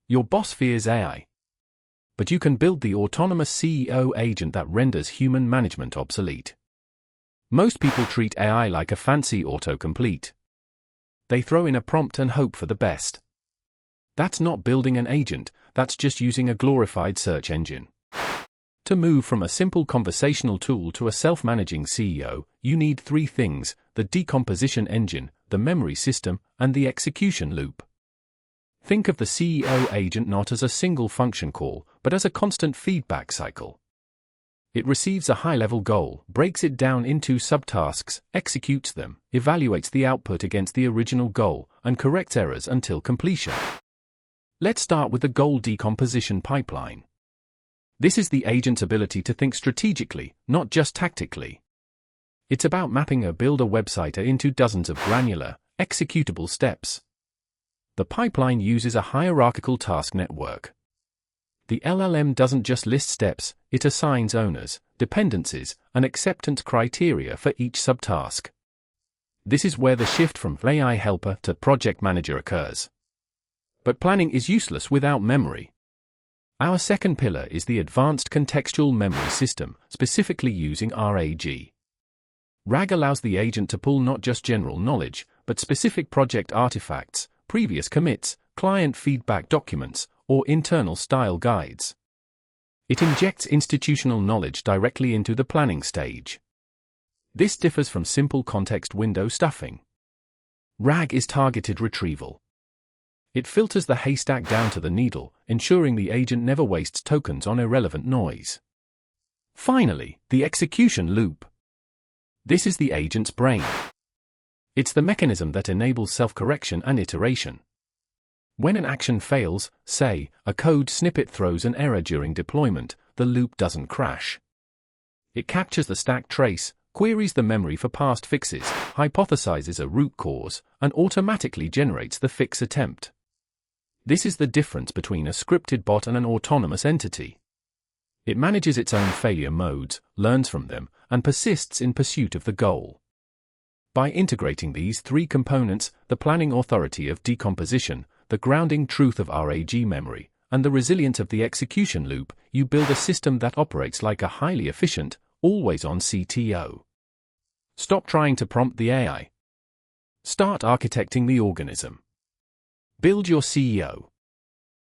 Your boss fears AI. But you can build the autonomous CEO agent that renders human management obsolete. Most people treat AI like a fancy autocomplete. They throw in a prompt and hope for the best. That's not building an agent, that's just using a glorified search engine. To move from a simple conversational tool to a self-managing CEO, you need three things: the decomposition engine, the memory system, and the execution loop. Think of the CEO agent not as a single function call, but as a constant feedback cycle. It receives a high-level goal, breaks it down into subtasks, executes them, evaluates the output against the original goal, and corrects errors until completion. Let's start with the goal decomposition pipeline. This is the agent's ability to think strategically, not just tactically. It's about mapping a builder website into dozens of granular, executable steps. The pipeline uses a hierarchical task network. The LLM doesn't just list steps, it assigns owners, dependencies, and acceptance criteria for each subtask. This is where the shift from AI helper to project manager occurs. But planning is useless without memory. Our second pillar is the Advanced Contextual Memory System, specifically using RAG. RAG allows the agent to pull not just general knowledge, but specific project artifacts, previous commits, client feedback documents, or internal style guides. It injects institutional knowledge directly into the planning stage. This differs from simple context window stuffing. RAG is targeted retrieval. It filters the haystack down to the needle, ensuring the agent never wastes tokens on irrelevant noise. Finally, the execution loop. This is the agent's brain. It's the mechanism that enables self-correction and iteration. When an action fails, say, a code snippet throws an error during deployment, the loop doesn't crash. It captures the stack trace, queries the memory for past fixes, hypothesizes a root cause, and automatically generates the fix attempt. This is the difference between a scripted bot and an autonomous entity. It manages its own failure modes, learns from them, and persists in pursuit of the goal. By integrating these three components, the planning authority of decomposition, the grounding truth of RAG memory, and the resilience of the execution loop, you build a system that operates like a highly efficient, always-on CTO. Stop trying to prompt the AI. Start architecting the organism. Build your CEO.